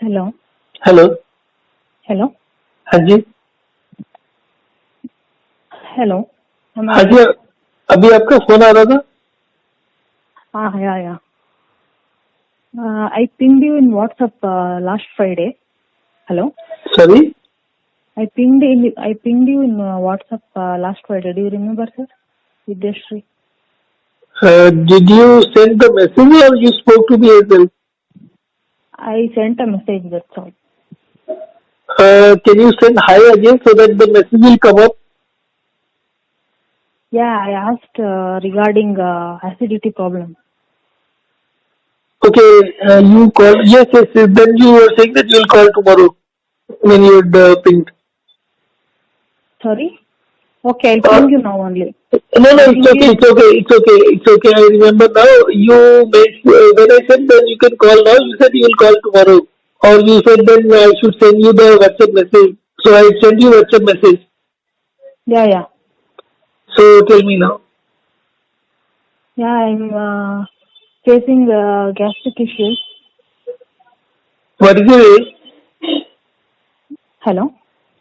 Hello. Hello. Hello. हाँ जी। Hello. हाँ जी, अभी आपका फोन आ रहा था। yeah. I pinged you in WhatsApp last Friday. Hello. Sorry. I pinged you in WhatsApp last Friday. Do you remember, sir? Vidyashri. Did you send the message or you spoke to me as well? I sent a message. That's all. Can you send hi again so that the message will come up? Yeah, I asked regarding acidity problem. Okay, you call. Yes. Then you were saying that you'll call tomorrow when you had pinged. Sorry. Okay, I'll ping you now only. No, I'll it's ping okay. you. It's okay. I remember now. When I said then you can call now, you said you will call tomorrow. Or you said then I should send you the WhatsApp message. So I sent you WhatsApp message. Yeah. So tell me now. Yeah, I'm facing gastric issues. What is your age? Hello.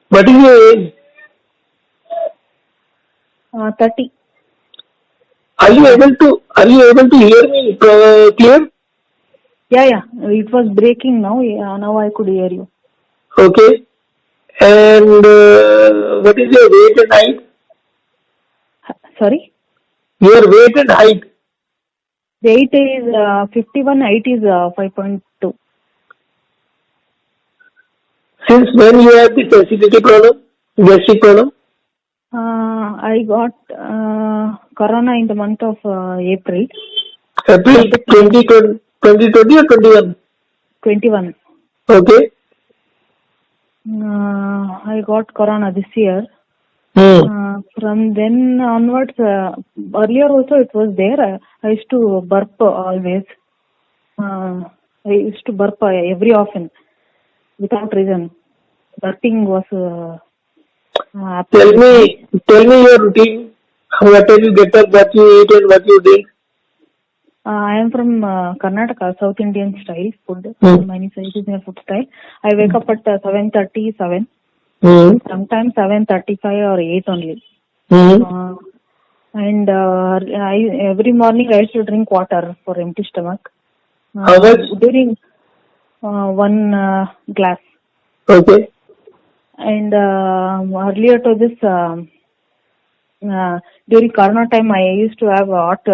What is your age? 30. Are you able to hear me clear? Yeah. It was breaking now. Yeah, now I could hear you. Okay. And what is your weight and height? Sorry? Your weight and height. Weight is 51, height is 5.2. Since when you have this acidity problem, gastric problem? I got corona in the month of April. April 2020 or 21? 21. Okay. I got corona this year. From then onwards, earlier also it was there. I used to burp always. I used to burp every often without reason. Burping was Tell me your routine. What time you get up, what you eat, and what you drink. I am from Karnataka, South Indian style food. Many sizes in food style. I wake up at 7:30, 7. Sometimes 7:35 or 8 only. And every morning I used to drink water for empty stomach. How much? During 1 glass. Okay. And earlier to this, during corona time, I used to have hot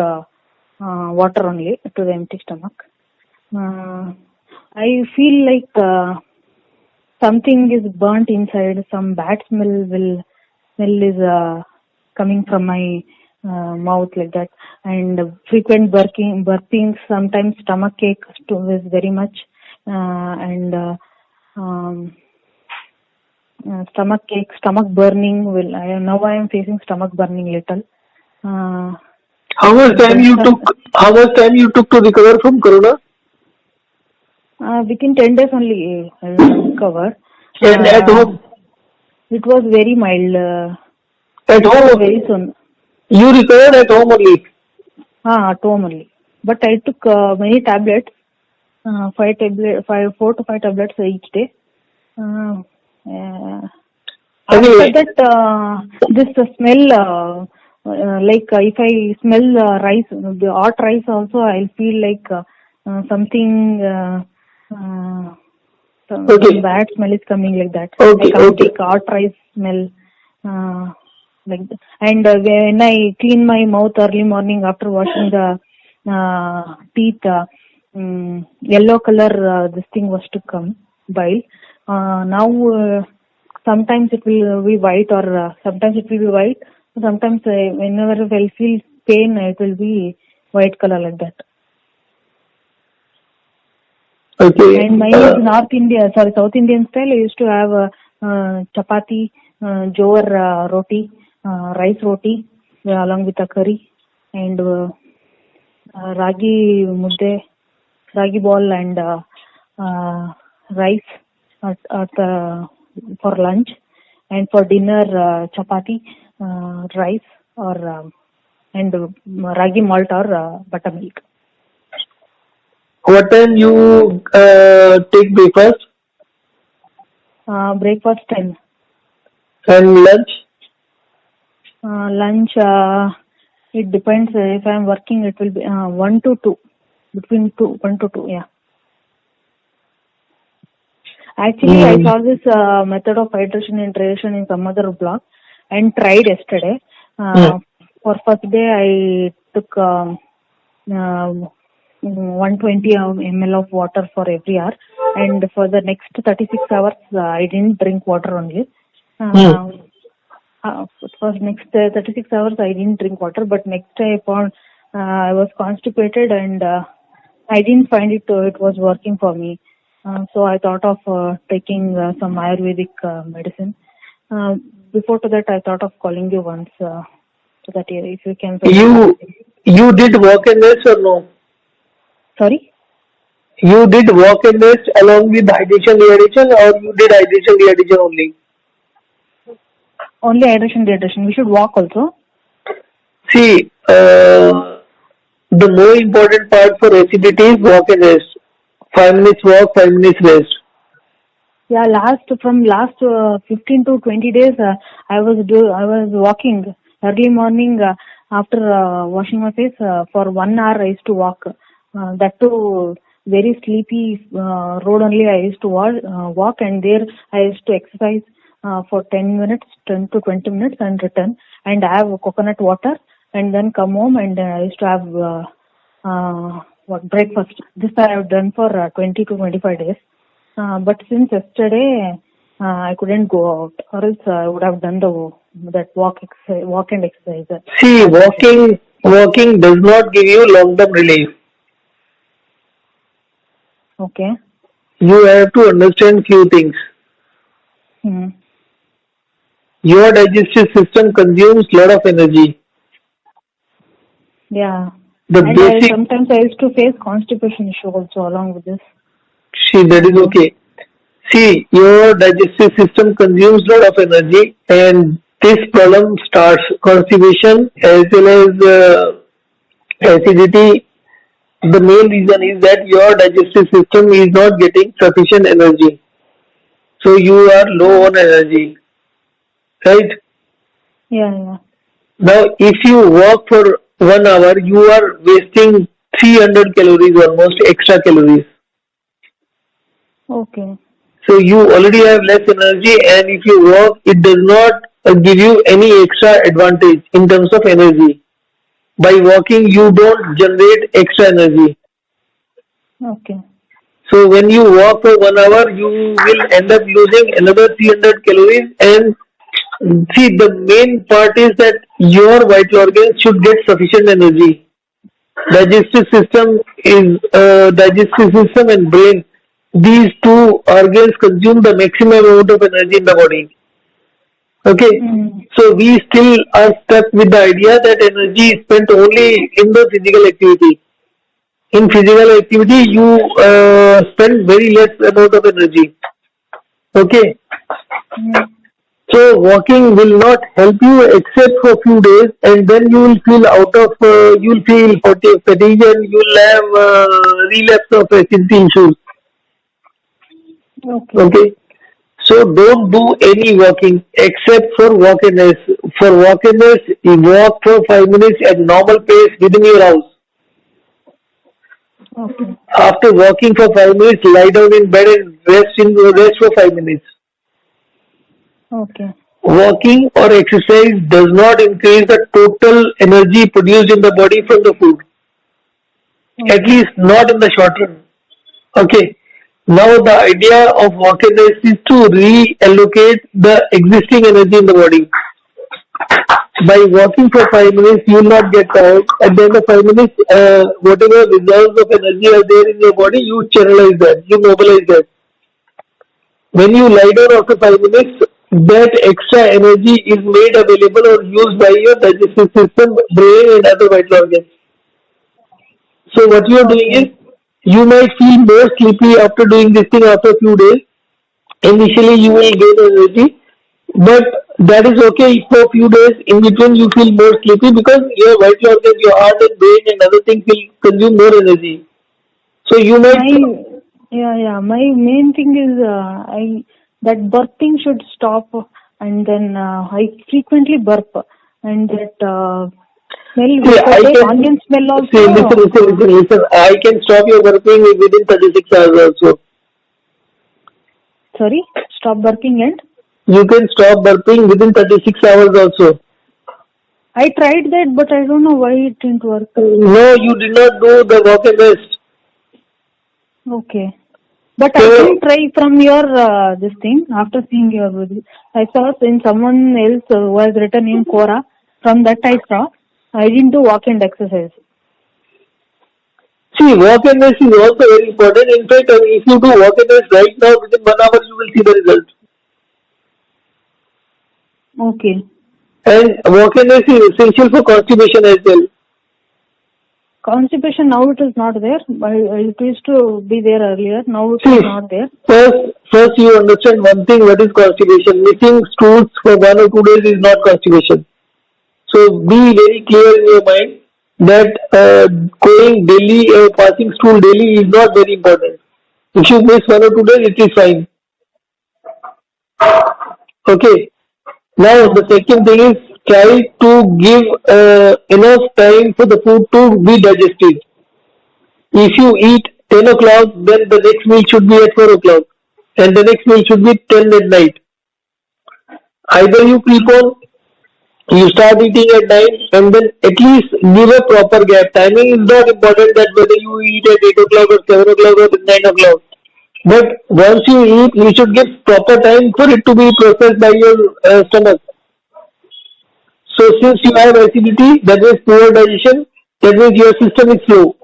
water only to the empty stomach. I feel like something is burnt inside. Some bad smell is coming from my mouth like that, and frequent burping. Sometimes stomach ache is very much, and stomach ache, stomach burning. Now I am facing stomach burning little. How much time you took to recover from corona? Within 10 days only I recover. And at home? It was very mild. At home? Very soon. You recovered at home only? At home only. But I took many tablets. 4 to 5 tablets each day. After that, this smell, like if I smell rice, the hot rice also, I'll feel like something, some bad smell is coming like that. I can't take hot rice smell like that. And when I clean my mouth early morning after washing the teeth, yellow color this thing was to come bile. Now sometimes it will be white, or sometimes it will be white. Sometimes whenever I feel pain, it will be white color like that. Okay. And mine is South Indian style. I used to have chapati, jowar roti, rice roti along with a curry, and ragi mudde, ragi ball, and rice for lunch, and for dinner chapati, rice, or and ragi malt or buttermilk. What time you take breakfast? Breakfast 10. And lunch? Lunch, it depends. If I'm working, it will be 1 to 2. Between 1 to 2, yeah. Actually, I saw this method of hydration and hydration in some other blog and tried yesterday. For first day, I took 120 ml of water for every hour, and for the next 36 hours, I didn't drink water only. For next 36 hours, I didn't drink water, but next day I found I was constipated and I didn't find it was working for me. So I thought of taking some Ayurvedic medicine. Before to that, I thought of calling you once so that if you can. You did walk and rest or no? Sorry? You did walk and rest along with hydration dehydration, or you did hydration dehydration only? Only hydration dehydration. We should walk also. See, the more important part for acidity is walk and rest. 5 minutes walk, 5 minutes rest. Yeah, from last 15 to 20 days, I was walking early morning after washing my face. For 1 hour, I used to walk. That too, very sleepy road only. I used to walk, and there I used to exercise for 10 to 20 minutes, and return and have coconut water, and then come home and I used to have breakfast. This I have done for 20 to 25 days. But since yesterday, I couldn't go out, or else I would have done that walk and exercise. See, walking does not give you long-term relief. Okay. You have to understand few things. Your digestive system consumes lot of energy. Yeah. Sometimes I used to face constipation issue also along with this. See, that is okay. See, your digestive system consumes a lot of energy, and this problem starts constipation as well as acidity. The main reason is that your digestive system is not getting sufficient energy. So you are low on energy. Right? Yeah. Now, if you walk for 1 hour, you are wasting 300 calories almost, extra calories. Okay. So you already have less energy, and if you walk, it does not give you any extra advantage in terms of energy. By walking, you don't generate extra energy. Okay. So when you walk for 1 hour, you will end up losing another 300 calories. And see, the main part is that your vital organs should get sufficient energy. Digestive system and brain. These two organs consume the maximum amount of energy in the body. Okay, so we still are stuck with the idea that energy is spent only in the physical activity. In physical activity, you spend very less amount of energy. Okay. So walking will not help you except for a few days, and then you will feel you'll feel fatigue, and you'll have relapse of acidity issues. Okay. So don't do any walking except for walk and rest. For walk and rest, you walk for 5 minutes at normal pace within your house. Okay. After walking for 5 minutes, lie down in bed and rest for 5 minutes. Okay. Walking or exercise does not increase the total energy produced in the body from the food. Okay. At least not in the short run. Okay. Now the idea of walk and rest is to reallocate the existing energy in the body. By walking for 5 minutes, you will not get tired. At the end of 5 minutes, whatever reserves of energy are there in your body, you channelize that, you mobilize that. When you lie down after 5 minutes, that extra energy is made available or used by your digestive system, brain, and other vital organs. So what you are doing is, you might feel more sleepy after doing this thing after a few days. Initially, you will gain energy, but that is okay for a few days. In between, you feel more sleepy because your vital organs, your heart and brain and other things will consume more energy. So you might... My main thing is that burping should stop, and then I frequently burp, and that smell, See, if I take onion smell also. See, listen. I can stop your burping within 36 hours also. Sorry, stop burping and? You can stop burping within 36 hours also. I tried that, but I don't know why it didn't work. No, you did not do the walk and rest. Okay. But I didn't try from your this thing after seeing your video. I saw in someone else who has written in Quora. From that I saw. I didn't do walk and exercise. See, walk and rest is also very important. In fact, if you do walk and rest right now, within 1 hour you will see the result. Okay. And walk and rest is essential for constipation as well. Constipation now it is not there. It used to be there earlier. Now it is not there. First you understand one thing, what is constipation. Missing stools for 1 or 2 days is not constipation. So be very clear in your mind that going daily or passing stool daily is not very important. If you miss 1 or 2 days, it is fine. Okay. Now the second thing is try to give enough time for the food to be digested. If you eat 10 o'clock, then the next meal should be at 4 o'clock, and the next meal should be 10 at night. Either you prepone, you start eating at 9, and then at least give a proper gap. Timing is not important, that whether you eat at 8 o'clock or 7 o'clock or 9 o'clock. But once you eat, you should give proper time for it to be processed by your stomach. So since you have acidity, that means poor digestion, that means your system is slow.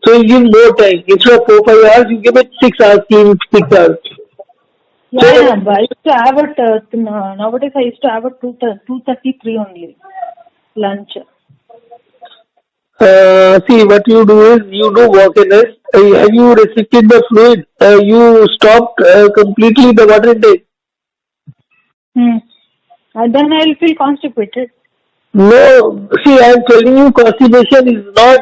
So you give more time. Instead of 4-5 hours, you give it 6 hours, 6 hours. Yeah, but I used to have it, nowadays I used to have it 2:33 only, lunch. See, what you do is, you do walk and rest. Have you restricted the fluid? You stopped completely the water intake? Then I will feel constipated. No, see, I am telling you, constipation is not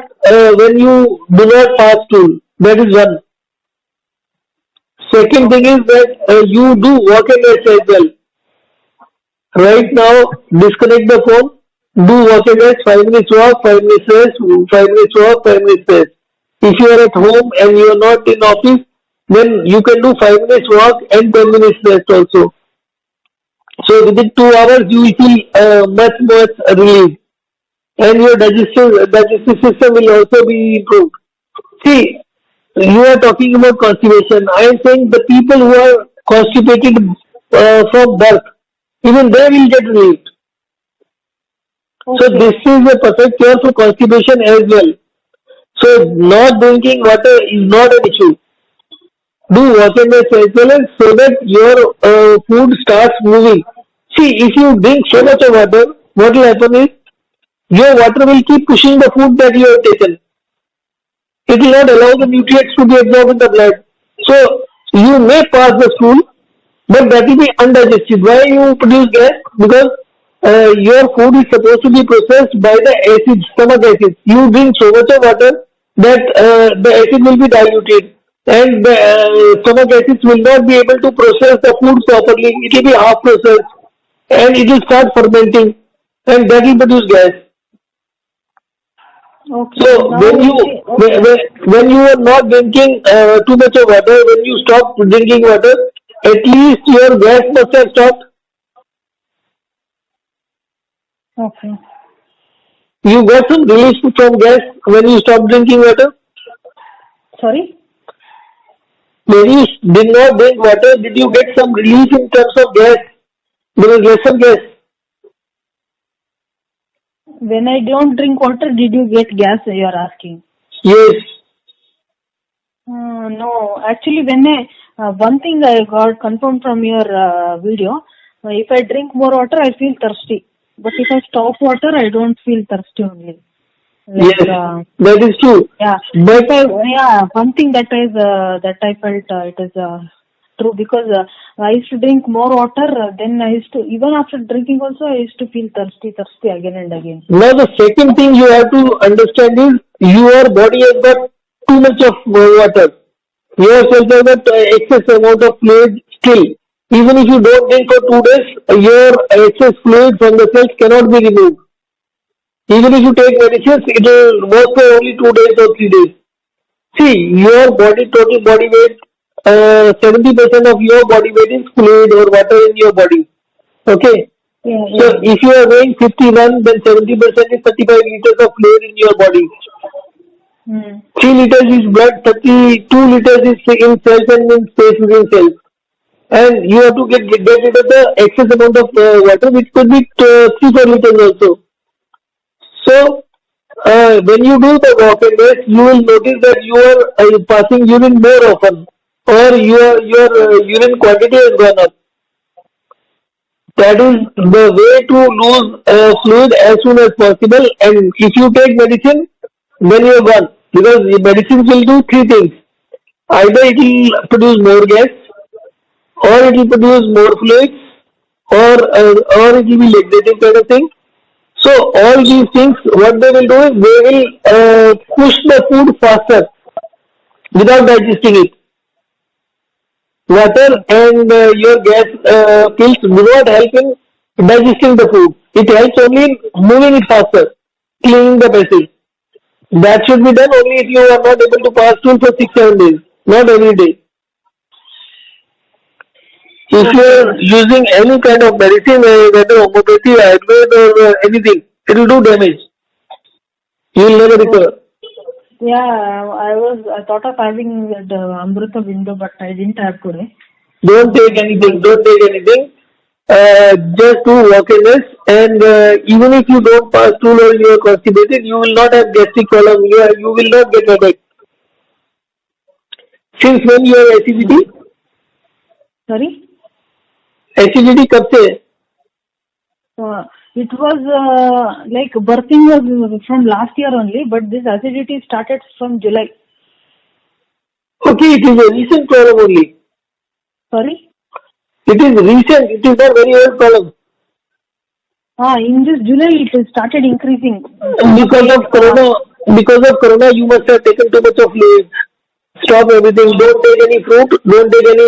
when you do not pass stool. That is one. Second thing is that you do walk and rest as well. Right now, disconnect the phone, do walk and rest, 5 minutes walk, 5 minutes rest, 5 minutes walk, 5 minutes rest. If you are at home and you are not in office, then you can do 5 minutes walk and 10 minutes rest also. So within 2 hours, you will feel much relieved, and your digestive system will also be improved. See, you are talking about constipation. I am saying the people who are constipated from birth, even they will get relieved. Okay. So this is a perfect cure for constipation as well. So not drinking water is not an issue. Do water as well, so that your food starts moving. See, if you drink so much of water, what will happen is your water will keep pushing the food that you have taken. It will not allow the nutrients to be absorbed in the blood. So you may pass the stool, but that will be undigested. Why you produce gas? Because your food is supposed to be processed by the acid, stomach acid. You drink so much of water that the acid will be diluted, and the stomach acids will not be able to process the food properly. It will be half processed, and it will start fermenting, and that will produce gas. Okay. So when you are not drinking too much of water, when you stop drinking water, at least your gas must have stopped. Okay. You got some relief from gas when you stopped drinking water? Sorry? When you did not drink water, did you get some relief in terms of gas? There was lesser gas. When I don't drink water, did you get gas, you are asking? Yes. No, actually when one thing I got confirmed from your video, if I drink more water, I feel thirsty. But if I stop water, I don't feel thirsty only. Like, yes, that is true. Yeah, but one thing that I felt it is true, because I used to drink more water. Then I used to, even after drinking also, I used to feel thirsty again and again. Now the second thing you have to understand is your body has got too much of water. Yourself has got excess amount of fluid still. Even if you don't drink for 2 days, your excess fluid from the cells cannot be removed. Even if you take medicines, it will work for only 2 days or 3 days. See, your total body weight, 70% of your body weight is fluid or water in your body. Okay. Yeah, So yeah. if you are weighing 51, then 70% is 35 liters of fluid in your body. 3 liters is blood, 32 liters is in cells and in space within cells. And you have to get rid of the excess amount of water, which could be 3-4 liters also. So when you do the walk and rest, you will notice that you are passing urine more often, or your urine quantity has gone up. That is the way to lose fluid as soon as possible. And if you take medicine, then you are gone, because the medicines will do three things: either it will produce more gas, or it will produce more fluids, or it will be laxative kind of thing. So all these things, what they will do is they will push the food faster without digesting it. Water and your gas pills do not help in digesting the food. It helps only in moving it faster, cleaning the passage. That should be done only if you are not able to pass stool for 6-7 days, not every day. If you are using any kind of medicine, whether homeopathy, Ayurveda, or anything, it will do damage. You will never recover. Yeah, I thought of having the Amruta window, but I didn't have today. Don't take anything. Don't take anything. Just do walk-in-ness, and even if you don't pass stool or you are constipated, you will not have gastric problem. You will not get headache. Since when you have acidity? Sorry? Acidity कब से? It was like birthing was from last year only, but this acidity started from July. Okay, it is a recent problem only. Sorry? It is recent. It is not very old problem. In this July it started increasing. Because of corona, you must have taken too much of fluid. Stop everything. Don't take any fruit. Don't take any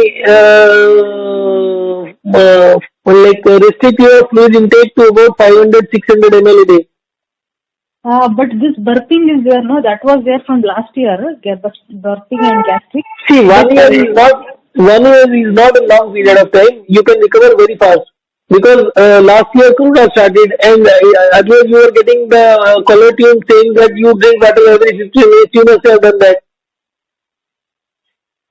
restrict your fluid intake to about 500-600 ml a day. But this birthing is there, no? That was there from last year. Birthing and gastric. See, 1 year is not a long period of time. You can recover very fast. Because last year corona started, and again you were getting the color tune saying that you drink water every 15 minutes. You must have done that.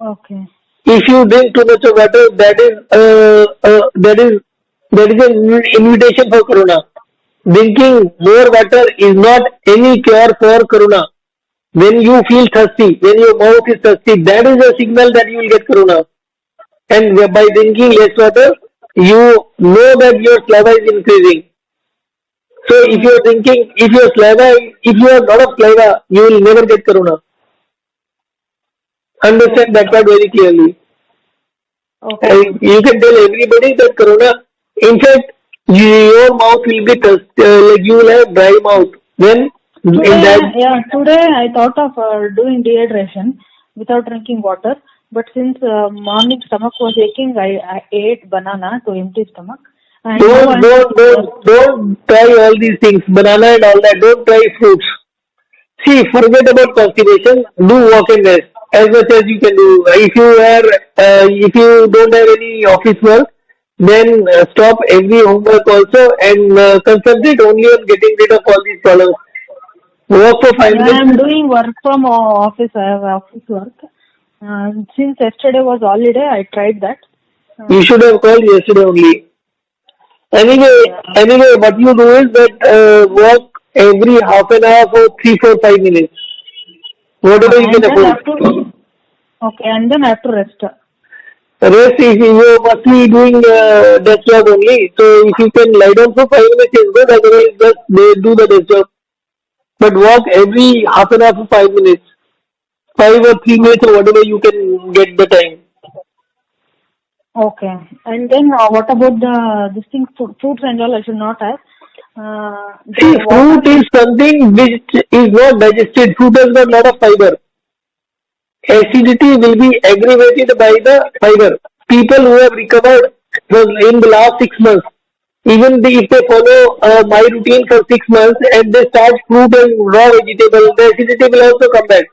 Okay. If you drink too much of water, that is an invitation for corona. Drinking more water is not any cure for corona. When you feel thirsty, when your mouth is thirsty, that is a signal that you will get corona. And by drinking less water, you know that your saliva is increasing. So if you have a lot of saliva, you will never get corona. Understand that part very clearly. Okay. You can tell everybody that corona, in fact, your mouth will be like you will have dry mouth. Then today I thought of doing dehydration without drinking water. But since morning stomach was aching, I ate banana to empty stomach. And don't try all these things, banana and all that. Don't try fruits. See, forget about constipation. Do walk and rest as much as you can do. If you don't have any office work, then stop every homework also and concentrate only on getting rid of all these problems. Work for 5 minutes. I am doing work from office. I have office work. Since yesterday was holiday, I tried that. You should have called yesterday only. Anyway, what you do is that walk every half an hour for 3, 4, 5 minutes. Whatever you can afford. Okay, and then I have to rest. Rest is you must be doing desk job only. So if you can lie down for 5 minutes is good. Otherwise, just do the desk job. But walk every half an hour for 5 minutes. 5 or 3 minutes or whatever you can get the time. Okay. And then what about this thing, fruits and all I should not have? See, fruit is something which is not digested. Fruit has got a lot of fiber. Acidity will be aggravated by the fiber. People who have recovered So in the last 6 months, even if they follow my routine for 6 months and they start fruit and raw vegetable, the acidity will also come back.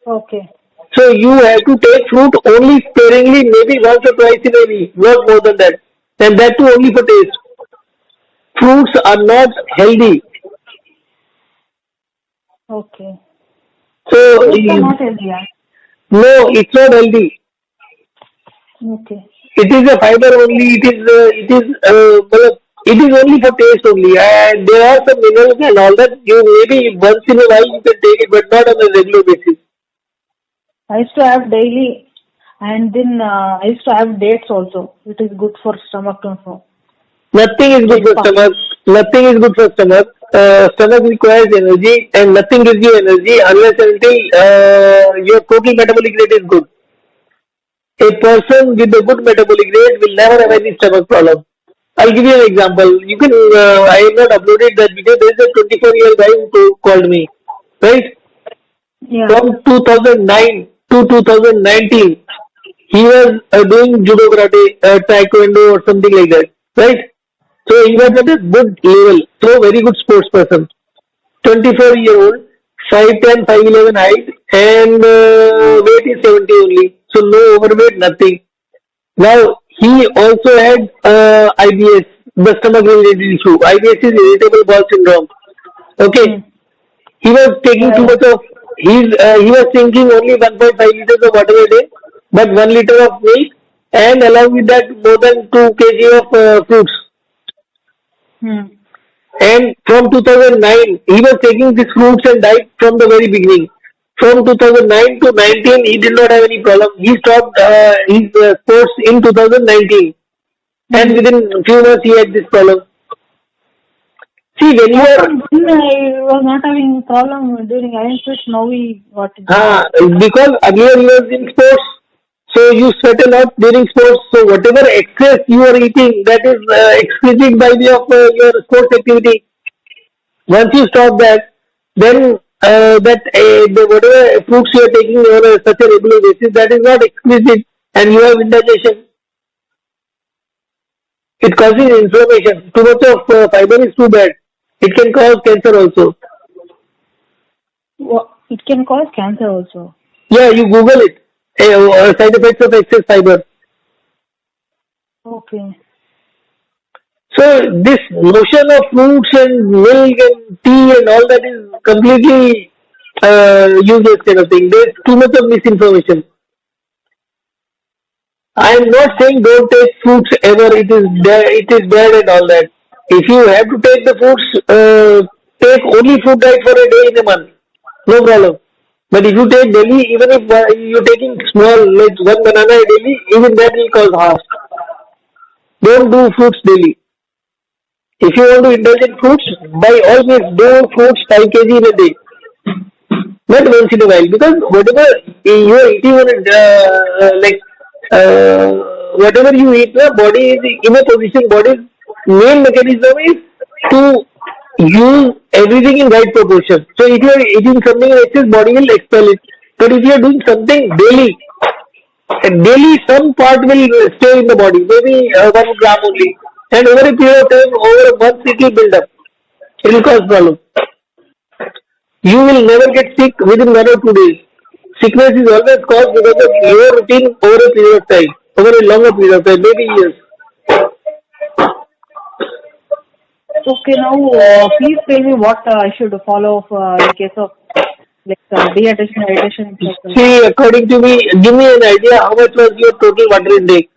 Okay. So you have to take fruit only sparingly, maybe once or twice in a week, not more than that. And that too only for taste. Fruits are not healthy. Okay. So Fruits are not healthy. Yeah? no, it's not healthy. Okay. It is a fiber only. It is only for taste only. And there are some minerals and all that. You maybe once in a while you can take it, but not on a regular basis. I used to have daily, and then I used to have dates also. It is good for stomach also. Nothing is good for stomach. Nothing is good for stomach. Stomach requires energy, and nothing gives you energy unless and until your total metabolic rate is good. A person with a good metabolic rate will never have any stomach problem. I'll give you an example. You can. I have not uploaded that video. There is a 24-year guy who called me, right? Yeah. From 2009 to 2019, he was doing judo, karate, taekwondo, or something like that, right? So he was at a good level. So very good sports person. 24-year-old, 5'10", 5'11" height, and weight is 70 only. So no overweight, nothing. Now he also had IBS, the stomach related issue. IBS is irritable bowel syndrome. Okay, he was taking too much of. He was drinking only 1.5 liters of water a day, but 1 liter of milk, and along with that more than 2 kg of fruits. And from 2009, he was taking these fruits and diet from the very beginning. From 2009 to 19, he did not have any problem. He stopped his sports in 2019, and within a few months he had this problem. See, when you are I was not having problem during iron switch. Now we got it. because earlier he was in sports, so you sweat a lot during sports. So whatever excess you are eating, that is excreted by way of your sports activity. Once you stop that, then whatever fruits you are taking on such a regular basis, that is not excreted, and you have indigestion. It causes inflammation. Too much of fiber is too bad. It can cause cancer also. It can cause cancer also. Yeah, you Google it. Side effects of excess fiber. Okay. So this notion of fruits and milk and tea and all that is completely useless kind of thing. There's too much of misinformation. I am not saying don't take fruits ever. It is bad and all that. If you have to take the fruits, take only fruit diet for a day in a month. No problem. But if you take daily, even if you're taking small, like one banana a daily, even that will cause harm. Don't do fruits daily. If you want to indulge in fruits, by all means do fruits 5 kg in a day. Not once in a while, because whatever you are eating whatever you eat, the body is in a position. Body's main mechanism is to use everything in right proportion. So if you are eating something in excess, body will expel it. But if you are doing something daily some part will stay in the body, maybe 1 gram only. And over a period of time, over a month, it will build up. It will cause problem. You will never get sick within 1 or 2 days. Sickness is always caused because of your routine over a period of time, over a longer period of time, maybe years. Okay, now please tell me what I should follow in case of dehydration. See, according to me, give me an idea how much was your total water intake?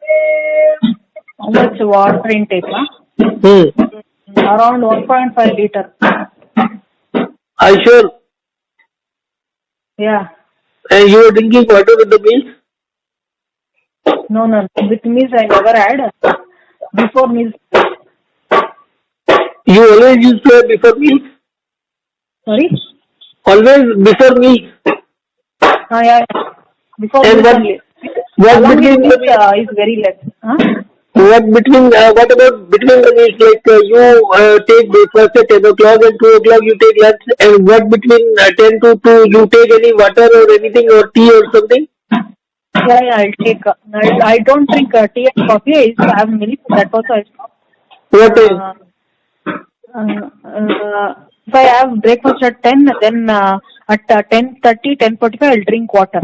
How much water intake? Around 1.5 liter. Are you sure? Yeah. And you were drinking water with the meals? No. With meals I never had. Before meals. You always used to have before meals? Sorry? Always before meals? Yeah. Before and meals only. What between the meals is very less. What about between the meals? Like you take breakfast at 10 o'clock and 2 o'clock you take lunch, and what between 10 to 2 you take any water or anything or tea or something? Yeah, I'll take. I don't drink tea and coffee. I used to have milk. That also I stopped. What time? If I have breakfast at 10, then at 10:30, 10:45, I'll drink water.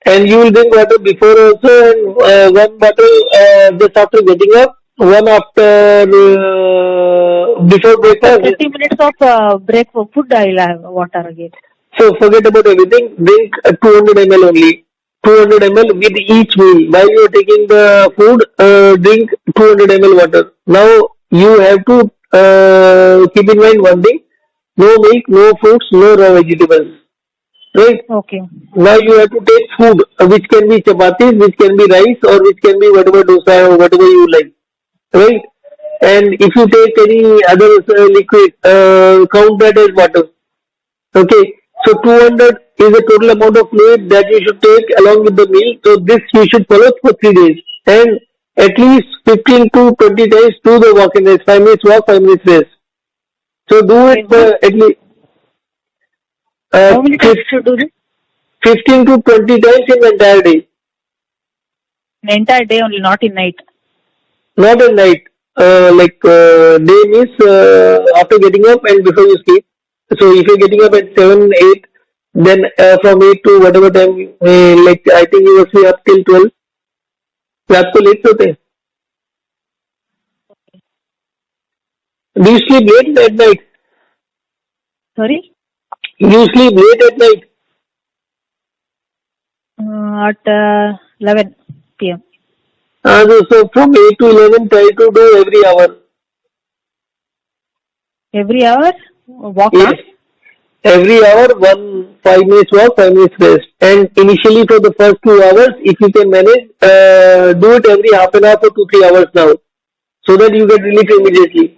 And you will drink water before also, and one bottle just after getting up, one after before After breakfast. 30 minutes of breakfast food, I'll have water again. So forget about everything. Drink 200 ml only. 200 ml with each meal. While you are taking the food, drink 200 ml water. Now you have to keep in mind one thing: no milk, no fruits, no raw vegetables. Right? Okay. Now you have to take food, which can be chapatis, which can be rice, or which can be whatever dosa or whatever you like. Right? And if you take any other liquid, count that as water. Okay. So 200 is the total amount of fluid that you should take along with the meal. So this you should follow for 3 days. And at least 15 to 20 times do the walk and rest. 5 minutes walk, 5 minutes rest. So do it at least How many times should do this? 15 to 20 times in the entire day. The entire day only, not in night. Not at night. Day means after getting up and before you sleep. So if you're getting up at 7, 8, then from 8 to whatever time, I think you will stay up till 12. रात को late सोते हैं. Do you sleep late at night? Sorry? You sleep late at night? At 11 p.m. So from 8 to 11, try to do every hour. Every hour? Walk? Yes. Every hour, 5 minutes walk, 5 minutes rest. And initially for the first 2 hours, if you can manage, do it every half an hour for 2-3 hours now. So that you get relief immediately.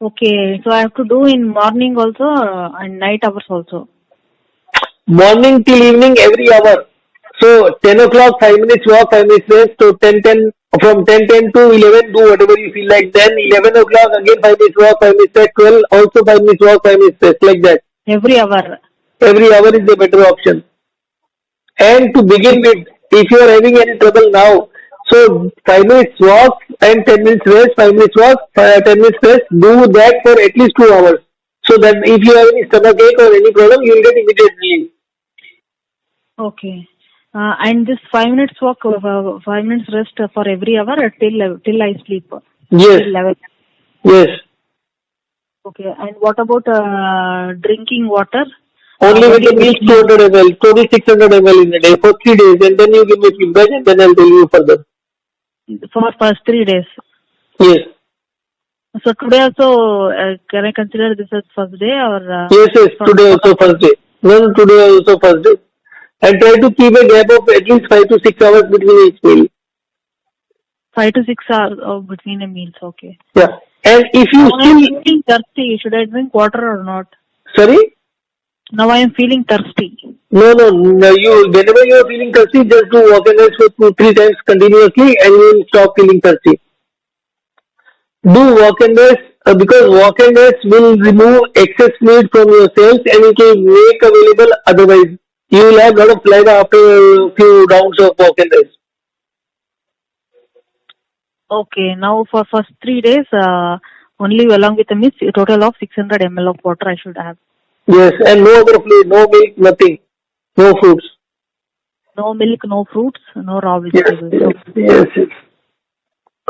Okay, so I have to do in morning also and night hours also. Morning till evening, every hour. So 10 o'clock, 5 minutes walk, 5 minutes rest. So 10, from 10 to 11, do whatever you feel like. Then 11 o'clock, again 5 minutes walk, 5 minutes rest. 12, also 5 minutes walk, 5 minutes rest, like that. Every hour? Every hour is the better option. And to begin with, if you are having any trouble now, so 5 minutes walk and 10 minutes rest, 5 minutes walk, 10 minutes rest, do that for at least 2 hours. So that if you have any stomach ache or any problem, you will get immediate relief. Okay. And this 5 minutes walk, 5 minutes rest for every hour till I sleep? Yes. Till 11. Yes. Okay. And what about drinking water? Only with the meal 200 ml, total 600 ml in a day for 3 days, and then you give me feedback and then I'll tell you further. For first 3 days? Yes. So today also, can I consider this as first day or? Yes, today also first day. No, today also first day. And try to keep a gap of at least 5 to 6 hours between each meal. 5 to 6 hours between a meals, okay. Yeah. And if you now still... I am feeling thirsty. Should I drink water or not? Sorry? Now I am feeling thirsty. No. Whenever you are feeling thirsty, just do walk and rest for 2-3 times continuously and you will stop feeling thirsty. Do walk and rest because walk and rest will remove excess fluid from your cells and it will make available otherwise. You will have a lot of flavor after a few rounds of walk and rest. Okay, now for first 3 days, only along with the meals, a total of 600 ml of water I should have. Yes, and no other fluid, no milk, nothing. No fruits. No milk, no fruits, no raw vegetables. Yes.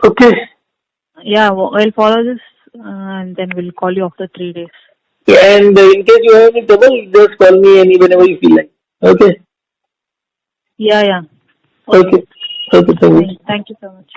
Okay. Yeah, I'll follow this and then we'll call you after 3 days. Yeah, and in case you have any trouble, just call me whenever you feel like. Okay? Yeah. Okay. Thank you. Thank you so much.